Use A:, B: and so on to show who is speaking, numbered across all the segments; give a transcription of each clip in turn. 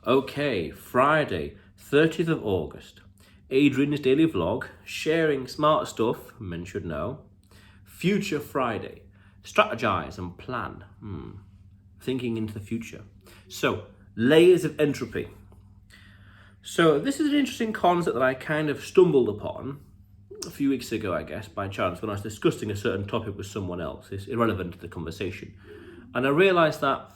A: Okay, Friday, 30th of August. Adrian's daily vlog, sharing smart stuff men should know. Future Friday, strategize and plan. Thinking into the future. So, layers of entropy. So this is an interesting concept that I kind of stumbled upon a few weeks ago, I guess, by chance, when I was discussing a certain topic with someone else. It's irrelevant to the conversation. And I realized that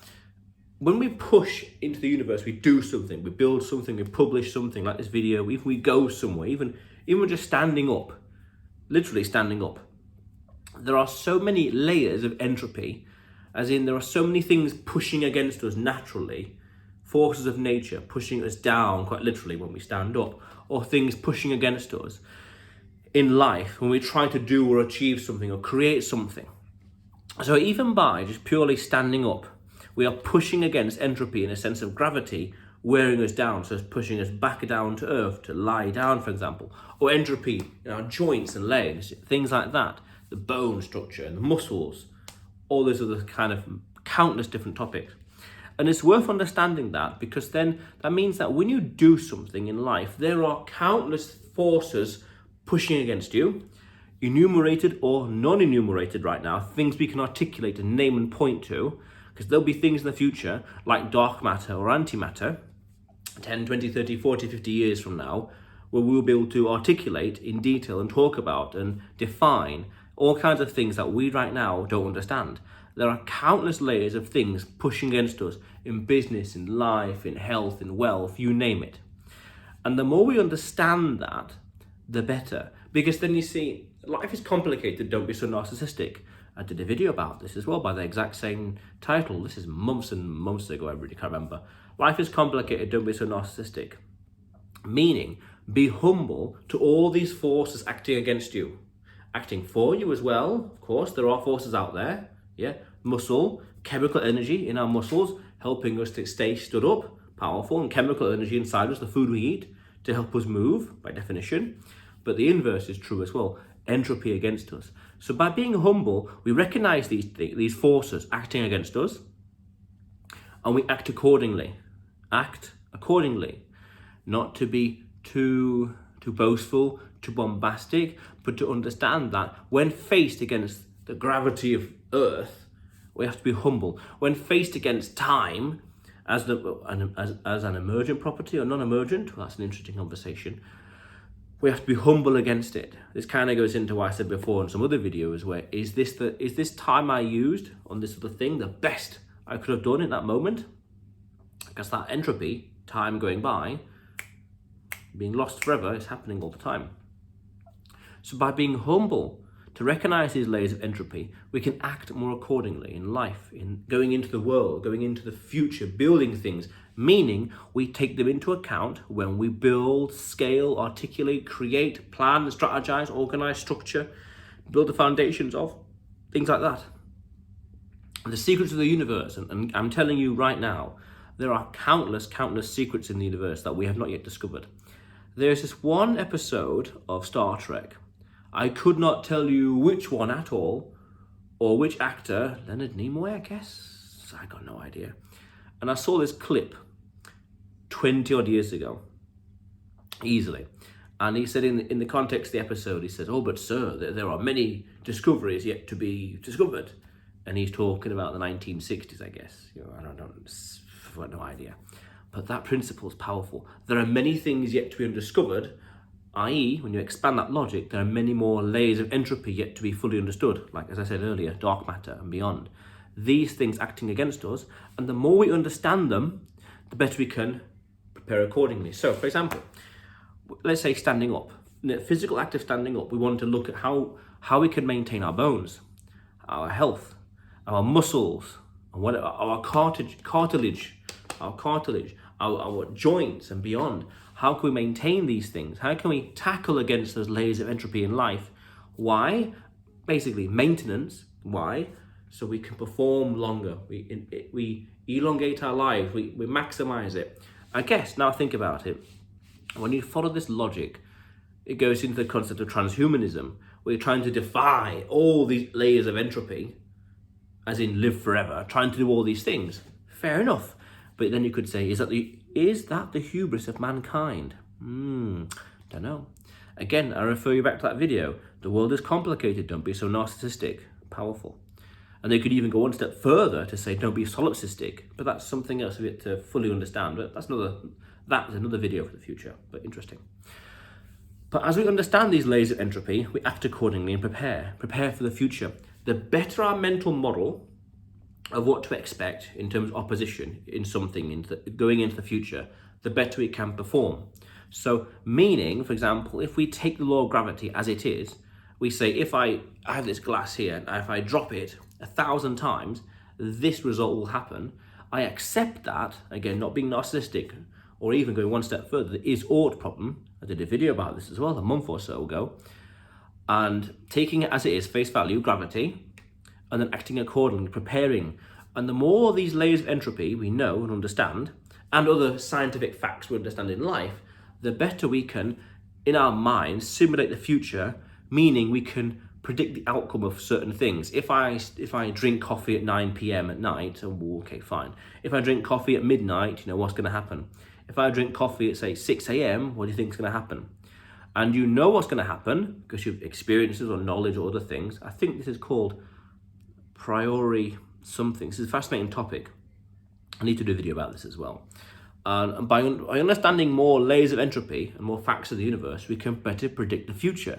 A: when we push into the universe, we do something, we build something, we publish something like this video, even we go somewhere, even just standing up, literally standing up. There are so many layers of entropy, as in there are so many things pushing against us naturally, forces of nature pushing us down quite literally when we stand up, or things pushing against us in life when we try to do or achieve something or create something. So even by just purely standing up, we are pushing against entropy in a sense of gravity, wearing us down, so it's pushing us back down to earth, to lie down, for example. Or entropy in our joints and legs, things like that, the bone structure and the muscles, all those other kind of countless different topics. And it's worth understanding that, because then that means that when you do something in life, there are countless forces pushing against you, enumerated or non-enumerated right now, things we can articulate and name and point to, because there'll be things in the future like dark matter or antimatter 10, 20, 30, 40, 50 years from now, where we'll be able to articulate in detail and talk about and define all kinds of things that we right now don't understand. There are countless layers of things pushing against us in business, in life, in health, in wealth, you name it. And the more we understand that, the better. Because then you see, life is complicated, don't be so narcissistic. I did a video about this as well by the exact same title. This is months and months ago, I really can't remember. Life is complicated, don't be so narcissistic. Meaning, be humble to all these forces acting against you. Acting for you as well, of course, there are forces out there. Yeah, muscle, chemical energy in our muscles, helping us to stay stood up, powerful, and chemical energy inside us, the food we eat, to help us move, by definition. But the inverse is true as well, entropy against us. So by being humble, we recognize these forces acting against us, and we act accordingly. Act accordingly. Not to be too boastful, too bombastic, but to understand that when faced against the gravity of Earth, we have to be humble. When faced against time as an emergent property or non-emergent, well, that's an interesting conversation. We have to be humble against it. This kind of goes into what I said before in some other videos, where is this time I used on this other thing the best I could have done in that moment? Because that entropy, time going by, being lost forever, is happening all the time. So by being humble to recognize these layers of entropy, we can act more accordingly in life, in going into the world, going into the future, building things, meaning we take them into account when we build, scale, articulate, create, plan, strategize, organize, structure, build the foundations of, things like that. The secrets of the universe, and I'm telling you right now, there are countless secrets in the universe that we have not yet discovered. There's this one episode of Star Trek. I could not tell you which one at all, or which actor, Leonard Nimoy, I guess? I got no idea. And I saw this clip 20 odd years ago, easily. And he said in the context of the episode, he says, "Oh, but sir, there are many discoveries yet to be discovered." And he's talking about the 1960s, I guess. I've got no idea. But that principle is powerful. There are many things yet to be undiscovered, i.e., when you expand that logic, there are many more layers of entropy yet to be fully understood, like, as I said earlier, dark matter and beyond. These things acting against us, and the more we understand them, the better we can prepare accordingly. So, for example, let's say standing up. In the physical act of standing up, we want to look at how we can maintain our bones, our health, our muscles, and our cartilage, our joints and beyond. How can we maintain these things? How can we tackle against those layers of entropy in life? Why? Basically, maintenance. Why? So we can perform longer. We elongate our lives. We maximize it. I guess, now think about it. When you follow this logic, it goes into the concept of transhumanism, where you're trying to defy all these layers of entropy, as in live forever, trying to do all these things. Fair enough. But then you could say, is that the hubris of mankind? Don't know. Again, I refer you back to that video. The world is complicated, don't be so narcissistic. Powerful. And they could even go one step further to say, don't be solipsistic. But that's something else a bit to fully understand. But that is another video for the future, but interesting. But as we understand these layers of entropy, we act accordingly and prepare for the future. The better our mental model of what to expect in terms of opposition in something going into the future, the better we can perform. So meaning, for example, if we take the law of gravity as it is, we say if I have this glass here, and if I drop it 1,000 times, this result will happen. I accept that, again, not being narcissistic, or even going one step further, the is-ought problem. I did a video about this as well a month or so ago. And taking it as it is, face value, gravity, and then acting accordingly, preparing. And the more these layers of entropy we know and understand, and other scientific facts we understand in life, the better we can, in our minds, simulate the future, meaning we can predict the outcome of certain things. If I drink coffee at 9 p.m. at night, okay, fine. If I drink coffee at midnight, what's going to happen? If I drink coffee at, say, 6 a.m., what do you think is going to happen? And you know what's going to happen because you've experiences or knowledge or other things. I think this is called priori something. This is a fascinating topic. I need to do a video about this as well. And by understanding more layers of entropy and more facts of the universe, we can better predict the future.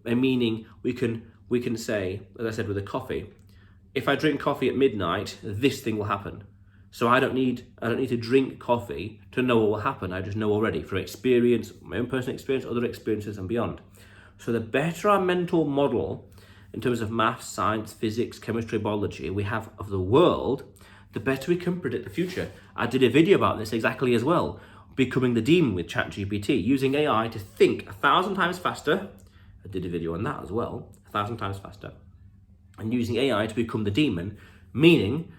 A: Meaning we can say, as I said with the coffee, if I drink coffee at midnight, this thing will happen. So I don't need to drink coffee to know what will happen. I just know already from experience, my own personal experience, other experiences and beyond. So the better our mental model in terms of maths, science, physics, chemistry, biology we have of the world, the better we can predict the future. I did a video about this exactly as well. Becoming the demon with ChatGPT, using AI to think 1,000 times faster. I did a video on that as well, 1,000 times faster. And using AI to become the demon, meaning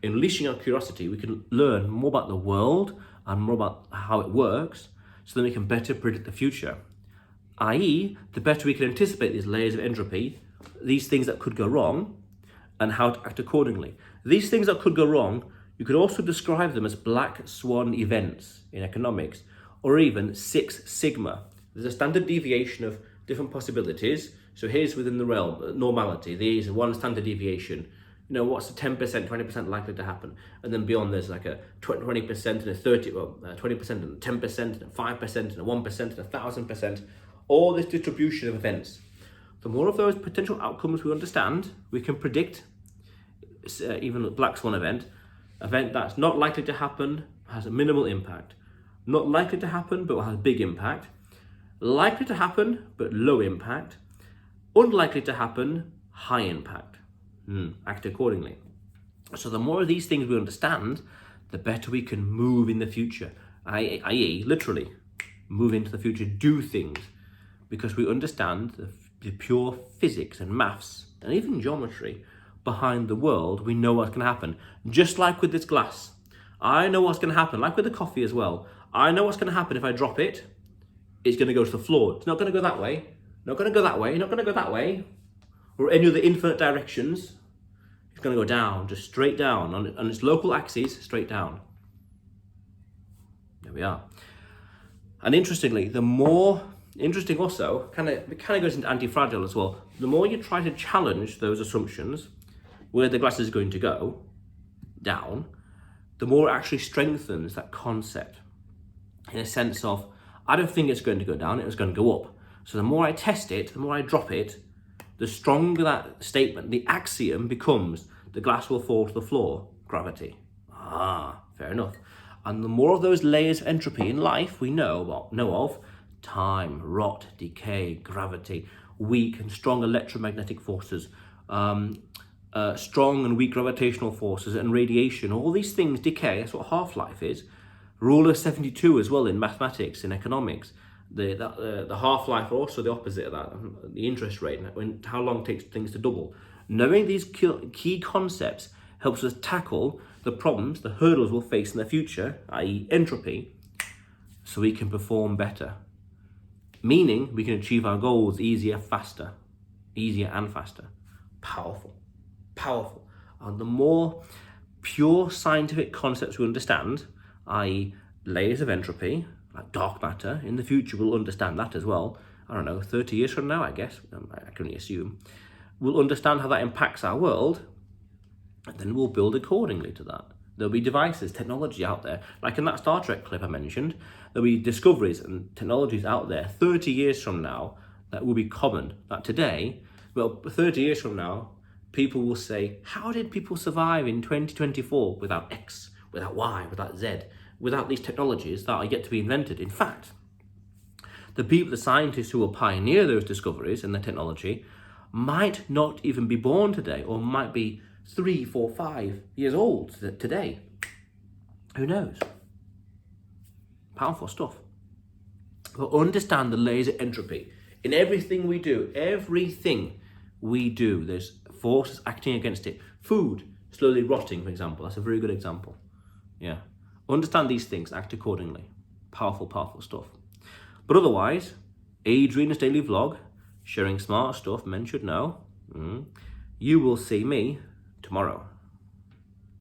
A: in unleashing our curiosity, we can learn more about the world and more about how it works so that we can better predict the future. i.e., the better we can anticipate these layers of entropy, these things that could go wrong, and how to act accordingly. These things that could go wrong, you could also describe them as black swan events in economics, or even 6 sigma. There's a standard deviation of different possibilities. So here's within the realm, normality. There's one standard deviation. What's the 10%, 20% likely to happen? And then beyond there's like a 20% and a 20% and a 10% and a 5% and a 1% and 1,000%. All this distribution of events. The more of those potential outcomes we understand, we can predict even a black swan event that's not likely to happen, has a minimal impact. Not likely to happen, but will have a big impact. Likely to happen, but low impact. Unlikely to happen, high impact. Act accordingly. So the more of these things we understand, the better we can move in the future, i.e. literally move into the future, do things, because we understand the pure physics and maths and even geometry behind the world. We know what's going to happen. Just like with this glass, I know what's going to happen, like with the coffee as well. I know what's going to happen if I drop it. It's going to go to the floor. It's not going to go that way. Not going to go that way. Not going to go that way. Or any of the infinite directions. It's going to go down, just straight down on its local axis, straight down. There we are. And interesting also, it kind of goes into anti-fragile as well. The more you try to challenge those assumptions, where the glass is going to go down, the more it actually strengthens that concept. In a sense of, I don't think it's going to go down, it's going to go up. So the more I test it, the more I drop it, the stronger that statement, the axiom becomes, the glass will fall to the floor, gravity. Fair enough. And the more of those layers of entropy in life we know of, time, rot, decay, gravity, weak and strong electromagnetic forces, strong and weak gravitational forces and radiation, all these things decay. That's what half-life is. Rule of 72 as well in mathematics, in economics. The half-life, also the opposite of that, the interest rate, how long it takes things to double. Knowing these key concepts helps us tackle the problems, the hurdles we'll face in the future, i.e. entropy, so we can perform better. Meaning we can achieve our goals easier and faster. Powerful. And the more pure scientific concepts we understand, i.e. layers of entropy, like dark matter. In the future, we'll understand that as well. I don't know, 30 years from now, I guess, I can only assume. We'll understand how that impacts our world, and then we'll build accordingly to that. There'll be devices, technology out there, like in that Star Trek clip I mentioned, there'll be discoveries and technologies out there 30 years from now that will be common. That today, well, 30 years from now, people will say, how did people survive in 2024 without X, without Y, without Z, without these technologies that are yet to be invented? In fact, the scientists who will pioneer those discoveries and the technology might not even be born today, or might be 3, 4, 5 years old today. Who knows? Powerful stuff. But understand the layers of entropy. In everything we do, there's forces acting against it. Food slowly rotting, for example. That's a very good example. Yeah. Understand these things, act accordingly. Powerful, powerful stuff. But otherwise, Adrian's daily vlog, sharing smart stuff men should know. You will see me tomorrow.